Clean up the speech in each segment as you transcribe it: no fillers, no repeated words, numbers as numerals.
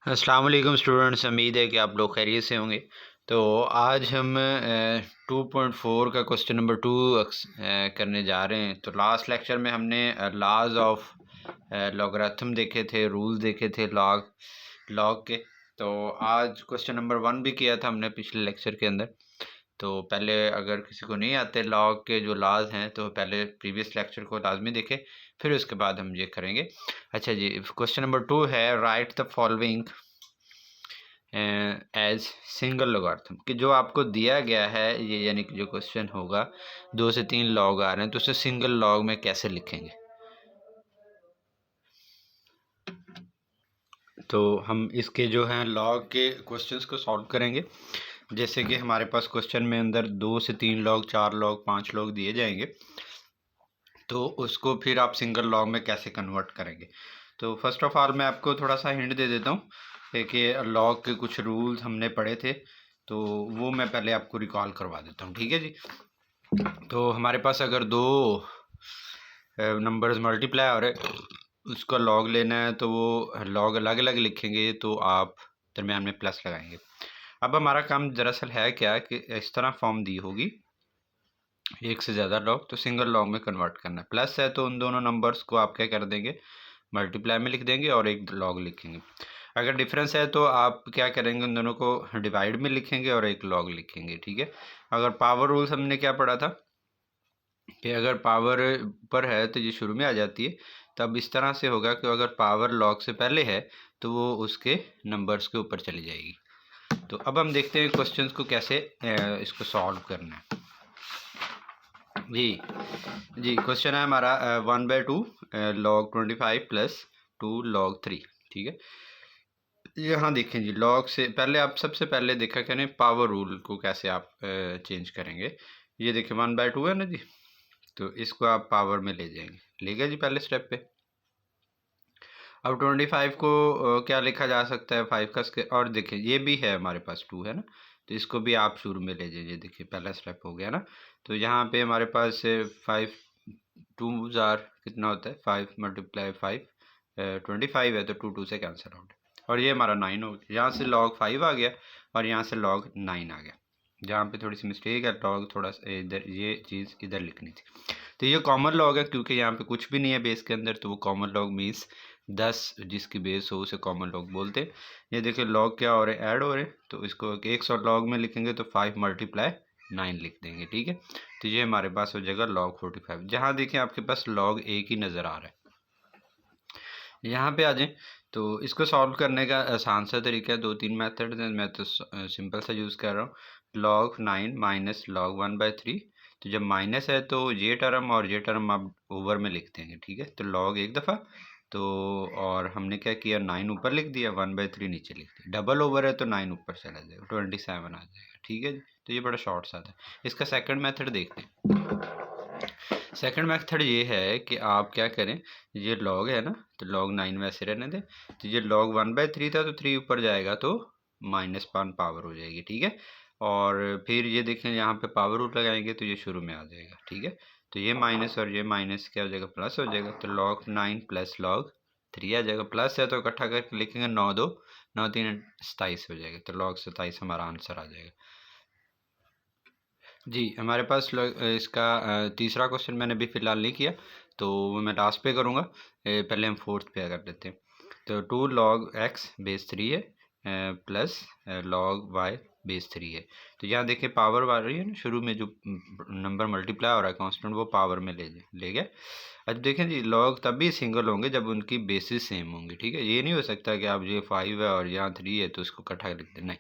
अस्सलाम वालेकुम स्टूडेंट्स, उम्मीद है कि आप लोग खैरियत से होंगे। तो आज हम 2.4 का क्वेश्चन नंबर 2 करने जा रहे हैं। तो लास्ट लेक्चर में हमने लॉज ऑफ लॉगरिथम देखे थे, रूल्स देखे थे लॉग के। तो आज क्वेश्चन नंबर 1 भी किया था हमने पिछले लेक्चर के अंदर। तो पहले अगर किसी को नहीं आते लॉग के जो लॉज हैं तो पहले प्रीवियस लेक्चर को लाजमी देखें, फिर उसके बाद हम ये करेंगे। अच्छा जी, क्वेश्चन नंबर 2 है write the following as single logarithm, कि जो आपको दिया गया है ये, यानी कि जो क्वेश्चन होगा 2 से 3 लॉग आ रहे हैं तो उसे सिंगल लॉग में कैसे लिखेंगे। तो हम इसके जो हैं लॉग के क्वेश्चंस को सॉल्व करेंगे। जैसे कि हमारे पास क्वेश्चन में अंदर 2 से 3 लॉग, 4 लॉग, 5 लॉग दिए जाएंगे, तो उसको फिर आप सिंगल लॉग में कैसे कन्वर्ट करेंगे। तो फर्स्ट ऑफ ऑल मैं आपको थोड़ा सा हिंट दे देता हूँ कि लॉग के कुछ रूल्स हमने पढ़े थे, तो वो मैं पहले आपको रिकॉल करवा देता हूँ। ठीक है जी। तो हमारे पास अगर दो नंबर्स मल्टीप्लाई हो रहे, उसका लॉग लेना है तो वो लॉग अलग अलग लिखेंगे, तो आप दरम्यान में प्लस लगाएंगे। अब हमारा काम दरअसल है क्या कि इस तरह फॉर्म दी होगी, एक से ज़्यादा लॉग, तो सिंगल लॉग में कन्वर्ट करना है। प्लस है तो उन दोनों नंबर्स को आप क्या कर देंगे, मल्टीप्लाई में लिख देंगे और एक लॉग लिखेंगे। अगर डिफरेंस है तो आप क्या करेंगे, उन दोनों को डिवाइड में लिखेंगे और एक लॉग लिखेंगे। ठीक है। अगर पावर रूल्स हमने क्या पढ़ा था कि अगर पावर ऊपर है तो ये शुरू में आ जाती है, तब इस तरह से होगा कि अगर पावर लॉग से पहले है तो वो उसके नंबर्स के ऊपर चली जाएगी। तो अब हम देखते हैं क्वेश्चंस को कैसे इसको सॉल्व करना है। जी क्वेश्चन है हमारा 1/2 log 25 प्लस 2 log 3। ठीक है। यहाँ देखें जी, लॉग से पहले आप सबसे पहले देखा करें पावर रूल को कैसे आप चेंज करेंगे। ये देखिए 1/2 है ना जी, तो इसको आप पावर में ले जाएंगे, ले गए जी पहले स्टेप पे। अब 25 को क्या लिखा जा सकता है, 5 का स्क्वायर, और देखिए ये भी है हमारे पास 2 है ना, तो इसको भी आप शुरू में ले जाइए। देखिए पहला स्टेप हो गया ना। तो यहाँ पे हमारे पास 5 2 जार कितना होता है, 5 × 5 25 है, तो 2 से कैंसिल आउट। और ये हमारा 9 हो गया, यहाँ से लॉग 5 आ गया और यहाँ से लॉग 9 आ गया। जहाँ पे थोड़ी सी मिस्टेक है, लॉग थोड़ा सा इधर, ये चीज़ इधर लिखनी थी। तो ये कॉमन लॉग है क्योंकि यहाँ पे कुछ भी नहीं है बेस के अंदर, तो वो कॉमन लॉग मीन्स 10 जिसकी बेस हो उसे कॉमन लॉग बोलते हैं। ये देखिए लॉग क्या हो रहे हैं, ऐड हो रहे हैं, तो इसको 100 लॉग में लिखेंगे तो 5 × 9 लिख देंगे। ठीक है। तो ये हमारे पास हो जाएगा log 45। जहाँ देखें आपके पास log एक ही नज़र आ रहा है, यहाँ पे आ जाएं। तो इसको सॉल्व करने का आसान सा तरीका है, 2-3 मेथड हैं, मैं तो सिंपल सा यूज़ कर रहा हूँ। log 9 minus log 1/3। तो जब माइनस है तो ये टर्म और ये टर्म आप ओवर में लिख देंगे। ठीक है। तो log एक दफ़ा, तो और हमने क्या किया, 9 ऊपर लिख दिया, 1/3 नीचे लिख दिया। डबल ओवर है तो 9 ऊपर चला जाएगा, 27 आ जाएगा। ठीक है। तो ये बड़ा शॉर्ट सा था। इसका सेकंड मेथड देखते हैं। सेकंड मेथड ये है कि आप क्या करें, ये लॉग है ना, तो log 9 वैसे रहने दें। तो ये log 1/3 था तो 3 ऊपर जाएगा तो -1 पावर हो जाएगी। ठीक है। और फिर ये देखें यहाँ पे पावर रूट लगाएंगे तो ये शुरू में आ जाएगा। ठीक है। तो ये माइनस और ये माइनस क्या हो जाएगा, प्लस हो जाएगा। तो log 9 प्लस log 3 आ जाएगा। प्लस है तो इकट्ठा करके लिखेंगे, 9 2 9 3 27 हो जाएगा। तो log 27 हमारा आंसर आ जाएगा। जी हमारे पास इसका तीसरा क्वेश्चन मैंने अभी फ़िलहाल नहीं किया, तो वो मैं लास्ट पे करूँगा। पहले हम फोर्थ पे कर लेते हैं। तो 2 log x बेस 3 है प्लस log y बेस 3 है। तो यहाँ देखिए पावर आ रही है ना, शुरू में जो नंबर मल्टीप्लाई हो रहा है कांस्टेंट, वो पावर में ले गया। अब देखें जी, लॉग तभी सिंगल होंगे जब उनकी बेसिस सेम होंगी। ठीक है। ये नहीं हो सकता कि आप ये 5 है और यहाँ 3 है तो इसको इकट्ठा लिख दें, नहीं।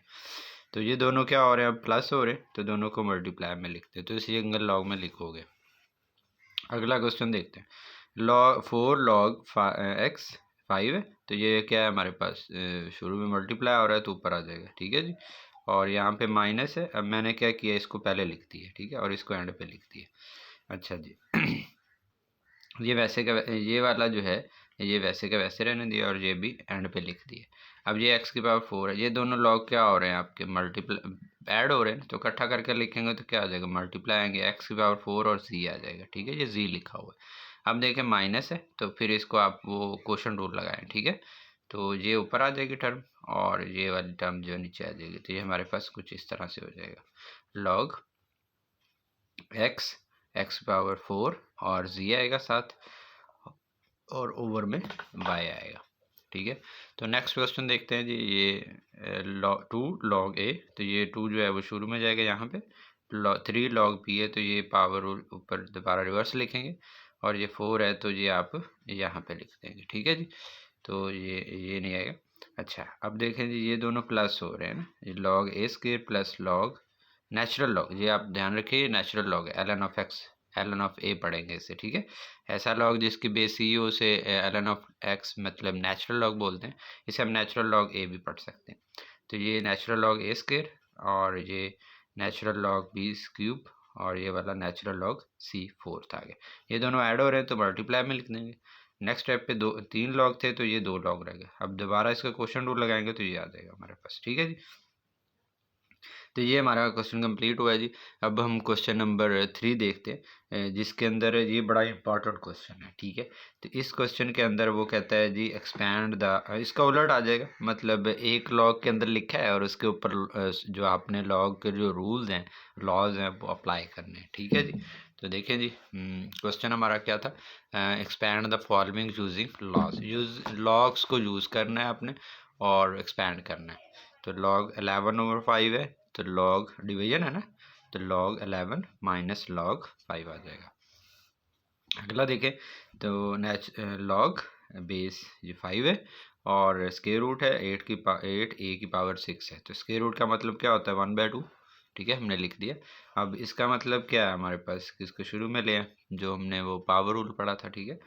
तो ये दोनों क्या हो रहे हैं, प्लस हो रहे हैं, तो दोनों को मल्टीप्लाई में लिखते हैं, तो इसी सिंगल लॉग में लिखोगे। अगला क्वेश्चन देखते हैं। log 4 log x 5 है, तो ये क्या है हमारे पास, शुरू में मल्टीप्लाई हो रहा है तो ऊपर आ जाएगा। ठीक है जी। और यहाँ पे माइनस है, अब मैंने क्या किया, इसको पहले लिख दिया। ठीक है। और इसको एंड पे लिख दिया। अच्छा जी ये वैसे का ये वाला जो है, ये वैसे का वैसे रहने दिया और ये भी एंड पे लिख दिया। अब ये x की पावर 4 है, ये दोनों लॉग क्या हो रहे हैं आपके, मल्टीप्लाई ऐड हो रहे हैं, तो इकट्ठा करके लिखेंगे तो क्या आ जाएगा, मल्टीप्लाई आएंगे, x की पावर 4 और z आ जाएगा। ठीक है। ये z लिखा हुआ है। अब देखें माइनस है तो फिर इसको आप वो क्वोशंट रूल लगाएं। ठीक है। तो ये ऊपर आ जाएगी टर्म और ये वाली टर्म जो नीचे आ जाएगी। तो ये हमारे पास कुछ इस तरह से हो जाएगा, लॉग एक्स पावर 4 और जी आएगा साथ, और ओवर में वाई आएगा। ठीक है, तो नेक्स्ट क्वेश्चन देखते हैं जी। ये 2 लॉग ए, तो ये 2 जो है वो शुरू में जाएगा यहाँ पे। 3 लॉग बी है, तो ये पावर ऊपर दोबारा रिवर्स लिखेंगे, और ये 4 है तो ये आप यहाँ पे लिख देंगे। ठीक है जी, तो ये नहीं आएगा। अच्छा, अब देखें जी, ये दोनों प्लस हो रहे हैं ना, ये log a square plus log natural log, ये आप ध्यान रखिए नेचुरल लॉग है, ln of x ln of a पढ़ेंगे इसे। ठीक है, ऐसा लॉग जिसकी बेस सी हो उसे ln ऑफ एक्स मतलब नेचुरल लॉग बोलते हैं, इसे हम नेचुरल लॉग ए भी पढ़ सकते हैं। तो ये नेचुरल लॉग ए स्क्वायर और ये नेचुरल लॉग बी क्यूब और ये वाला नेचुरल लॉग सी फोर्थ आ गया। ये दोनों ऐड हो रहे हैं तो मल्टीप्लाई में लिख देंगे। नेक्स्ट स्टेप पे 3 लॉग थे तो ये 2 लॉग रह गए। अब दोबारा इसका क्वेश्चन रूल लगाएंगे तो ये आ जाएगा हमारे पास। ठीक है जी, तो ये हमारा क्वेश्चन कंप्लीट हुआ है जी। अब हम क्वेश्चन नंबर 3 देखते हैं, जिसके अंदर ये बड़ा इंपॉर्टेंट क्वेश्चन है। ठीक है, तो इस क्वेश्चन के अंदर वो कहता है जी एक्सपैंड द, इसका उलट आ जाएगा, मतलब एक लॉग के अंदर लिखा है और उसके ऊपर जो आपने लॉग के जो रूल्स हैं, लॉज हैं, वो अप्लाई करने हैं। ठीक है जी, तो देखें जी, क्वेश्चन हमारा क्या था, expand the following using logs, logs को यूज़ करना है आपने और एक्सपैंड करना है। तो लॉग 11/5 है, तो लॉग डिवीजन है ना, तो लॉग 11 माइनस लॉग 5 आ जाएगा। अगला देखें तो लॉग बेस ये 5 है और स्क्वायर रूट है 8 ए की पावर 6 है, तो स्क्वायर रूट का मतलब क्या होता है 1/2। ठीक है, हमने लिख दिया। अब इसका मतलब क्या है हमारे पास, किसको शुरू में ले आए, जो हमने वो पावर रूल पढ़ा था। ठीक है,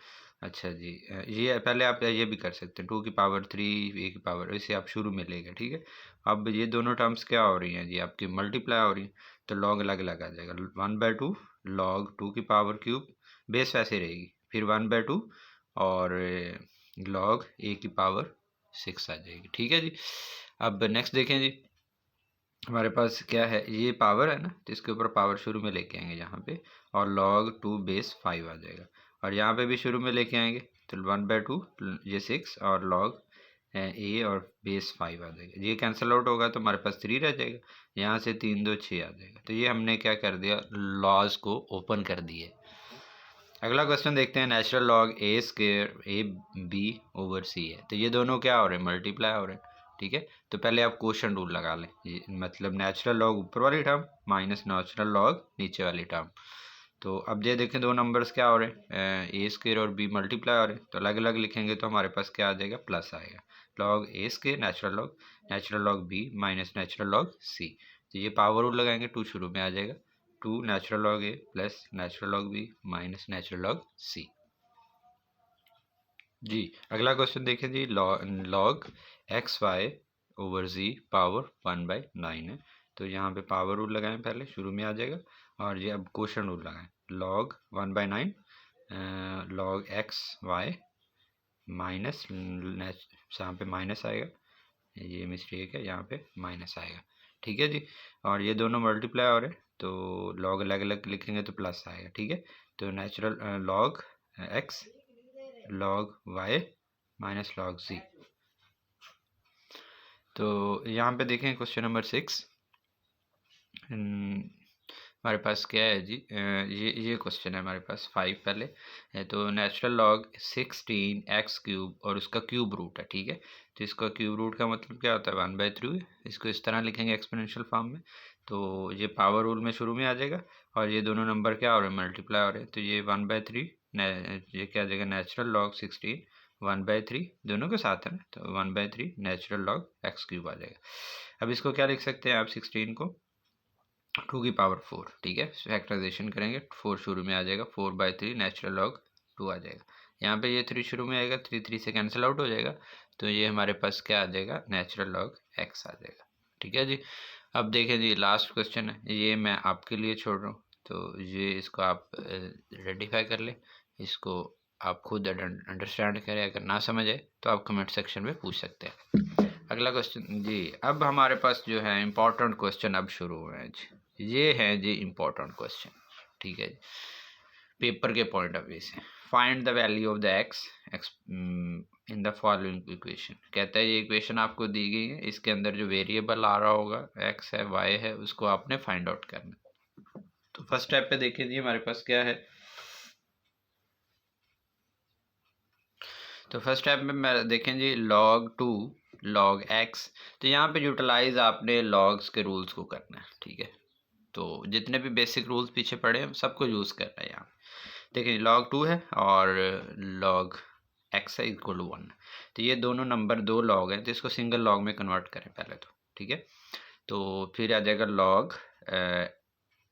अच्छा जी, ये पहले आप ये भी कर सकते हैं 2 की पावर 3 ए की पावर, इसे आप शुरू में ले गए। ठीक है, अब ये दोनों टर्म्स क्या हो रही हैं जी, आपकी मल्टीप्लाई हो रही है, तो लॉग अलग अलग आ जाएगा। 1/2 लॉग 2 की पावर क्यूब, बेस वैसे रहेगी, फिर 1/2 और लॉग ए की पावर 6 आ जाएगी। ठीक है जी, अब नेक्स्ट देखें जी, हमारे पास क्या है, ये पावर है ना, तो इसके ऊपर पावर शुरू में लेके आएंगे यहाँ पे, और log 2 बेस 5 आ जाएगा, और यहाँ पे भी शुरू में लेके आएंगे तो 1/2 ये 6 और log ए और बेस 5 आ जाएगा। ये कैंसिल आउट होगा तो हमारे पास 3 रह जाएगा, यहाँ से 3 2 6 आ जाएगा। तो ये हमने क्या कर दिया, लॉज को ओपन कर दिए। अगला क्वेश्चन देखते हैं, natural log a square a b over c है, तो ये दोनों क्या हो रहे हैं, मल्टीप्लाई हो रहे हैं। ठीक है, तो पहले आप क्वोशंट रूल लगा लें, मतलब नेचुरल लॉग ऊपर वाली टर्म माइनस नेचुरल लॉग नीचे वाली टर्म। तो अब ये देखें दो नंबर्स क्या हो रहे हैं, ए स्क्वायर और बी मल्टीप्लाई हो रहे हैं, तो अलग अलग लिखेंगे तो हमारे पास क्या आ जाएगा, प्लस आएगा। Log a square natural log b minus natural log c, तो ये पावर रूल लगाएंगे, 2 शुरू में आ जाएगा, 2 natural log a plus natural log b minus natural log c. जी, अगला क्वेश्चन देखें जी, log x y over z power 1/9 है, तो यहाँ पे पावर रूल लगाएं, पहले शुरू में आ जाएगा, और ये अब क्वेश्चन रूल लगाएं, log 1/9 log x y minus, यहाँ पे माइनस आएगा, ये मिस्टेक है, यहाँ पे माइनस आएगा। ठीक है जी, और ये दोनों मल्टीप्लाई हो रहे हैं तो लॉग अलग अलग लिखेंगे तो प्लस आएगा। ठीक है, तो natural log x log y minus log g. तो यहाँ पे देखें क्वेश्चन नंबर 6, हमारे पास क्या है जी, ये क्वेश्चन है हमारे पास 5 पहले है, तो नेचुरल लॉग 16 एक्स क्यूब और उसका क्यूब रूट है। ठीक है, तो इसका क्यूब रूट का मतलब क्या होता है 1/3, इसको इस तरह लिखेंगे एक्सपोनेंशियल फॉर्म में, तो ये पावर रूल में शुरू में आ जाएगा, और ये दोनों नंबर क्या हो रहे हैं, मल्टीप्लाई हो रहे हैं, तो ये 1/3 ये क्या आ जाएगा, नेचुरल लॉग 16 1/3 दोनों के साथ है ना, तो 1/3 नेचुरल लॉग एक्स क्यूब आ जाएगा। अब इसको क्या लिख सकते हैं आप, 16 को 2 की पावर 4। ठीक है, फैक्टराइजेशन करेंगे, 4 शुरू में आ जाएगा, 4/3 नेचुरल लॉग 2 आ जाएगा। यहाँ पे ये 3 शुरू में आएगा, 3 से कैंसिल आउट हो जाएगा, तो ये हमारे पास क्या आ जाएगा, नेचुरल लॉग एक्स आ जाएगा। ठीक है जी, अब देखें जी लास्ट क्वेश्चन है, ये मैं आपके लिए छोड़ रहा हूँ, तो ये इसको आप रेडिफाई कर लें, इसको आप खुद अंडरस्टैंड करें, अगर ना समझ आए तो आप कमेंट सेक्शन में पूछ सकते हैं। अगला क्वेश्चन जी, अब हमारे पास जो है इम्पोर्टेंट क्वेश्चन अब शुरू हुए हैं जी, ये है जी इम्पोर्टेंट क्वेश्चन। ठीक है, पेपर के पॉइंट ऑफ व्यू से, find the value of the x in the following equation. कहता है ये इक्वेशन आपको दी गई है, इसके अंदर जो वेरिएबल आ रहा होगा एक्स है वाई है उसको आपने फाइंड आउट करना। तो फर्स्ट स्टेप पे देखिए जी हमारे पास क्या है। तो फर्स्ट स्टेप में मैं देखें जी log 2 log x। तो यहाँ पे यूटिलाइज आपने लॉग्स के रूल्स को करना है, ठीक है। तो जितने भी बेसिक रूल्स पीछे पड़े हैं सबको यूज़ करना है यहाँ। देखिए log 2 है और log x है इक्वल टू 1। तो ये दोनों नंबर दो लॉग हैं, तो इसको सिंगल लॉग में कन्वर्ट करें पहले तो, ठीक है। तो फिर आ जाएगा log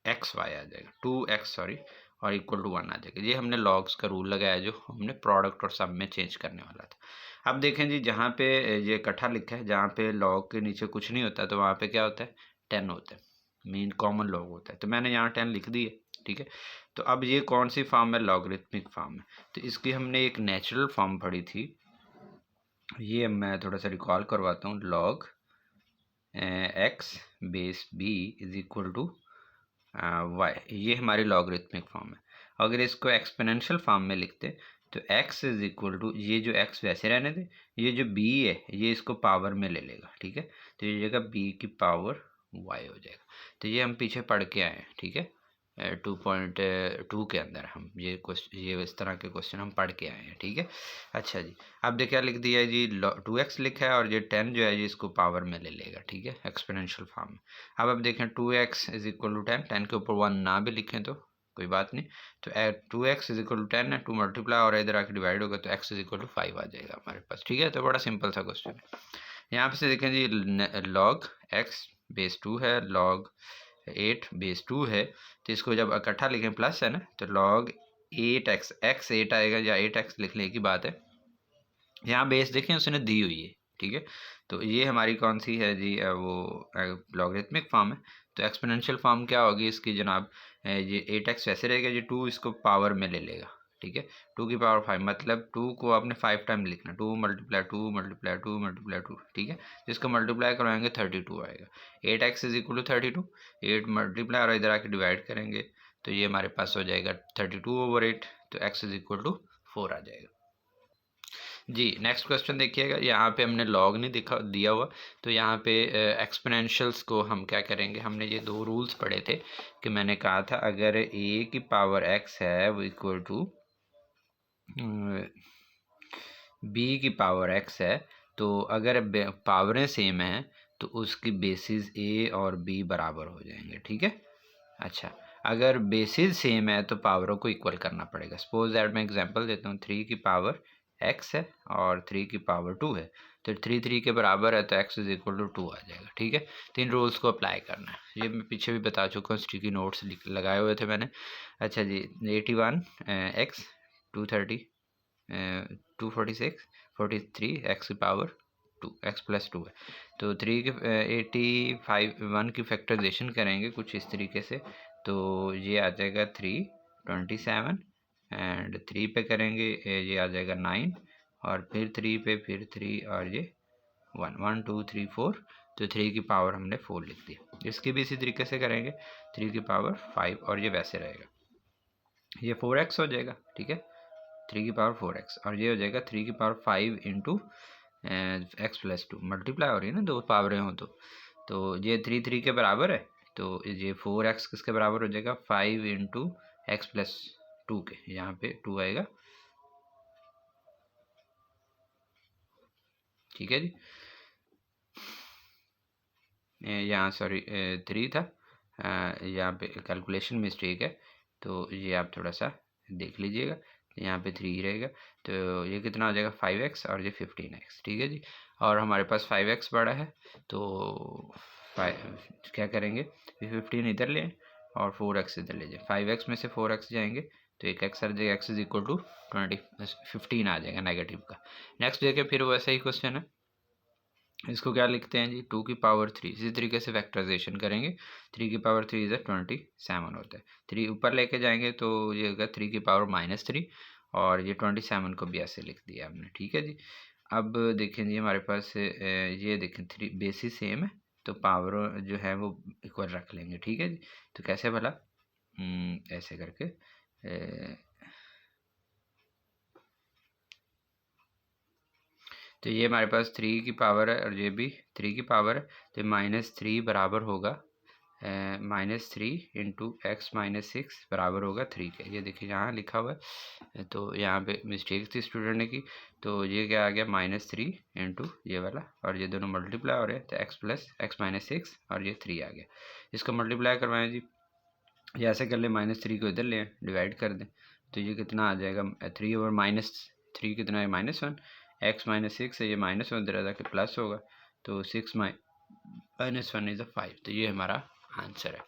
एक्स वाई आ जाएगा 2x सॉरी, और इक्वल टू 1 आ जाएगा। ये हमने लॉग्स का रूल लगाया जो हमने प्रोडक्ट और सब में चेंज करने वाला था। अब देखें जी जहाँ पे ये इकट्ठा लिखा है, जहाँ पे लॉग के नीचे कुछ नहीं होता तो वहाँ पे क्या होता है 10 होता है, मीन कॉमन लॉग होता है। तो मैंने यहाँ 10 लिख दी है, ठीक है। तो अब ये कौन सी फॉर्म है, लॉगरिथमिक फॉर्म है। तो इसकी हमने एक नेचुरल फॉर्म पढ़ी थी, ये मैं थोड़ा सा रिकॉल करवाता हूँ। Log x base b is equal to y, ये हमारी लॉगरिथमिक फॉर्म है। अगर इसको एक्सपोनेंशियल फॉर्म में लिखते तो x इज इक्वल टू, ये जो x वैसे रहने दे, ये जो b है ये इसको पावर में ले लेगा, ठीक है। तो ये जगह b की पावर y हो जाएगा। तो ये हम पीछे पढ़ के आए हैं, ठीक है। 2.2 के अंदर हम ये इस तरह के क्वेश्चन हम पढ़ के आए हैं, ठीक है। अच्छा जी, अब देखिए क्या लिख दिया है जी, 2x लिखा है और ये 10 जो है ये इसको पावर में ले लेगा, ठीक है, एक्सपोनेंशियल फॉर्म में। अब देखें 2x इज इक्वल टू 10, 10 के ऊपर 1 ना भी लिखें तो कोई बात नहीं। तो 2x इज इक्वल टू 10 है, 2 मल्टीप्लाई और इधर आके डिवाइड होगा तो x इज इक्वल टू 5 आ जाएगा हमारे पास, ठीक है। तो बड़ा सिंपल सा क्वेश्चन है। यहाँ पे से देखें जी log x बेस 2 है, log 8 बेस 2 है। तो इसको जब इकट्ठा लिखें प्लस है ना, तो log 8x, x 8 आएगा या 8x लिख लेने की बात है। यहाँ बेस देखें उसने दी हुई है, ठीक है। तो ये हमारी कौन सी है जी, वो लॉगरिथमिक फॉर्म है। तो एक्सपोनेंशियल फॉर्म क्या होगी इसकी जनाब, ये 8x वैसे रहेगा, ये 2 इसको पावर में ले लेगा, ठीक है। 2 की पावर 5 मतलब 2 को आपने 5 टाइम लिखना, 2 मल्टीप्लाई 2 मल्टीप्लाई 2 मल्टीप्लाई 2, ठीक है। जिसको मल्टीप्लाई करवाएंगे 32 आएगा। 8x is equal to 32, 8 multiply और इधर आके डिवाइड करेंगे तो ये हमारे पास हो जाएगा 32/8। तो x इज इक्वल टू 4 आ जाएगा जी। नेक्स्ट क्वेश्चन देखिएगा, यहाँ पे हमने लॉग नहीं दिया हुआ, तो यहाँ पे एक्सपोनेंशियल्स को हम क्या करेंगे, हमने ये दो रूल्स पढ़े थे कि मैंने कहा था अगर a की पावर x है वो इक्वल टू b की पावर x है, तो अगर पावरें सेम हैं तो उसकी बेसिस a और b बराबर हो जाएंगे, ठीक है। अच्छा, अगर बेसिस सेम है तो पावरों को इक्वल करना पड़ेगा। सपोज दैट मैं एग्जांपल देता हूँ, 3 की पावर x है और 3 की पावर 2 है। तो 3 3 के बराबर है तो x इज इक्वल टू 2 आ जाएगा, ठीक है। तो इन रूल्स को अप्लाई करना है, ये मैं पीछे भी बता चुका हूँ, स्टिकी नोट्स लगाए हुए थे मैंने। अच्छा जी, 81 x 230 246 43 x की पावर 2 x प्लस 2 है। तो 3 के 85 1 की फैक्टराइजेशन करेंगे कुछ इस तरीके से, तो ये आ जाएगा 327 एंड 3 पे करेंगे ये आ जाएगा 9 और फिर 3 पे फिर 3 और ये 1 1 2 3 4। तो 3 की पावर हमने 4 लिख दी। इसकी भी इसी तरीके से करेंगे, 3 की पावर 5 और ये वैसे रहेगा, ये 4x हो जाएगा, ठीक है। 3 की पावर 4x और ये हो जाएगा 3 की power 5 into x plus 2, multiply हो रही है ना, दो पावरें हो तो ये 3 3 के बराबर है। तो ये 4x किसके बराबर हो जाएगा, 5 इंटू एक्स प्लस 2 के, यहाँ पे 2 आएगा, ठीक है जी। यहाँ सॉरी 3 था, यहाँ पे कैलकुलेशन मिस्टेक है, तो ये आप थोड़ा सा देख लीजिएगा। यहाँ पे 3 रहेगा, तो ये कितना हो जाएगा 5x और ये 15x, ठीक है जी। और हमारे पास 5x बड़ा है तो 5 क्या करेंगे, 15 इधर लें और 4x इधर ले जाए, 5x में से 4x जाएंगे तो एक x आ जाएगा, x इज इक्वल टू 15 आ जाएगा नेगेटिव का। नेक्स्ट देखिए फिर वैसा ही क्वेश्चन है, इसको क्या लिखते हैं जी, 2 की पावर 3, इसी तरीके से फैक्टराइजेशन करेंगे। 3 की पावर 3 इधर 27 होता है, 3 ऊपर लेके जाएंगे तो ये होगा 3 की पावर -3 और ये 27 को भी ऐसे लिख दिया हमने, ठीक है जी। अब देखें जी हमारे पास ये देखें 3 बेसिस सेम है तो पावर जो है वो इक्वल रख लेंगे, ठीक है जी। तो कैसे भला, ऐसे करके तो ये हमारे पास 3 की पावर है और ये भी 3 की पावर है, तो -3 बराबर होगा -3 इंटू एक्स -6 बराबर होगा 3 के। ये देखिए यहाँ लिखा हुआ है, तो यहाँ पे मिस्टेक थी स्टूडेंट ने की, तो ये क्या आ गया -3 इंटू ये वाला, और ये दोनों मल्टीप्लाई हो रहे हैं, तो x और ये 3 आ गया। इसको मल्टीप्लाई करवाएं जी, ये ऐसे कर लें, -3 को इधर लें, डिवाइड कर दें, तो ये कितना आ जाएगा 3 ओवर -3 कितना है -1, x -6 है, ये -1 इधर जाके प्लस होगा, तो 6 -1 इज़ 5, तो ये हमारा आंसर है।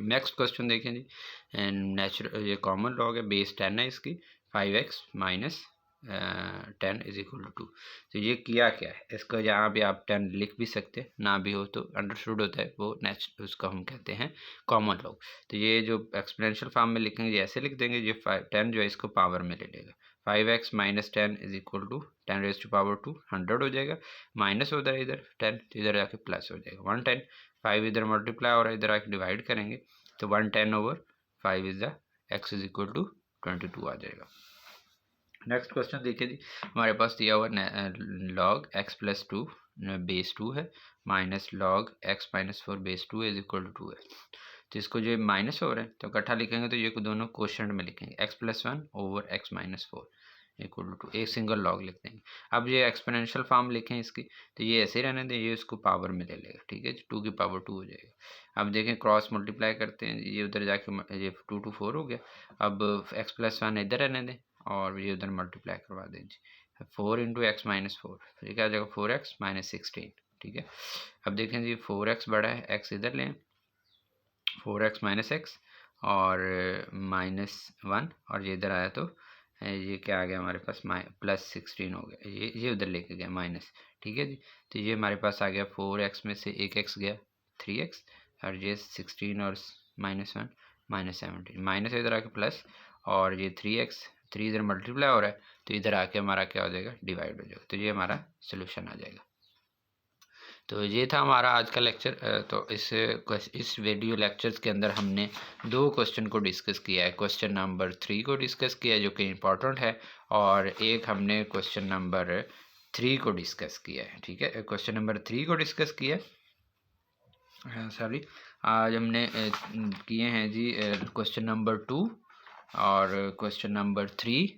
नेक्स्ट क्वेश्चन देखें जी, नेचुरल ये कॉमन लॉग है, बेस 10 है इसकी, 5x minus 10 is equal to 2। तो ये किया क्या है, इसको यहाँ पे आप 10 लिख भी सकते हैं, ना भी हो तो अंडरस्टूड होता है वो उसको हम कहते हैं कॉमन लॉग। तो ये जो एक्सपोनेंशियल फॉर्म में लिखेंगे ये ऐसे लिख देंगे, ये 10 जो है इसको पावर में ले लेगा, 5x minus 10 is equal to 10 raise to power 2 100 हो जाएगा, माइनस होता है इधर 10, तो इधर जाके प्लस हो जाएगा 110, 5 इधर मल्टीप्लाई और इधर आके डिवाइड करेंगे, तो 110 over 5 is the x is equal to 22 आ जाएगा। नेक्स्ट क्वेश्चन देखिए जी, हमारे पास दिया हुआ लॉग x प्लस 2 बेस 2 है, minus log x minus 4 base 2 is equal to 2 है। तो इसको जो माइनस हो रहा है तो इकट्ठा लिखेंगे, तो ये दोनों क्वोशंट में लिखेंगे, x plus 1 over x minus 4 equal to एक सिंगल लॉग लिख देंगे। अब ये एक्सपोनेंशियल फॉर्म लिखें इसकी, तो ये ऐसे ही रहने दें, ये इसको पावर में ले लेगा, ठीक है, 2 की पावर 2 हो जाएगा। अब देखें क्रॉस मल्टीप्लाई करते हैं, ये उधर जाके ये 2 to 4 हो गया, अब x प्लस 1 इधर रहने दें और ये उधर मल्टीप्लाई करवा दें जी, 4 इंटू एक्स माइनस 4, ये क्या आ जाएगा 4x माइनस 16, ठीक है। अब देखें जी 4x बड़ा है, x इधर लें, 4x माइनस एक्स और -1 और ये इधर आया तो ये क्या आ गया हमारे पास प्लस 16 हो गया, ये उधर लेके गया माइनस, ठीक है जी। तो ये हमारे पास आ गया 4x में से एक x गया 3x और ये 16 और -1 -17, माइनस इधर आके प्लस और ये 3 इधर मल्टीप्लाई हो रहा है, तो इधर आके हमारा क्या हो जाएगा डिवाइड हो जाएगा, तो ये हमारा सोल्यूशन आ जाएगा। तो ये था हमारा आज का लेक्चर। तो इस वीडियो लेक्चर्स के अंदर हमने 2 क्वेश्चन को डिस्कस किया है, क्वेश्चन नंबर 3 को डिस्कस किया है जो कि इम्पोर्टेंट है, और एक हमने क्वेश्चन नंबर 3 को डिस्कस किया है, ठीक है। क्वेश्चन नंबर 3 को डिस्कस किया है, सॉरी, आज हमने किए हैं जी क्वेश्चन नंबर 2 और क्वेश्चन नंबर 3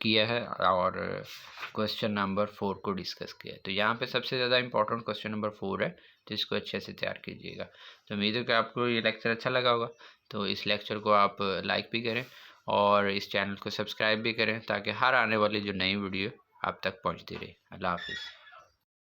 किया है, और क्वेश्चन नंबर 4 को डिस्कस किया है। तो यहाँ पे सबसे ज़्यादा इंपॉर्टेंट क्वेश्चन नंबर 4 है, तो इसको अच्छे से तैयार कीजिएगा। तो उम्मीद है कि आपको ये लेक्चर अच्छा लगा होगा, तो इस लेक्चर को आप लाइक भी करें और इस चैनल को सब्सक्राइब भी करें, ताकि हर आने वाली जो नई वीडियो आप तक पहुँचती रहे। अल्लाह हाफिज़।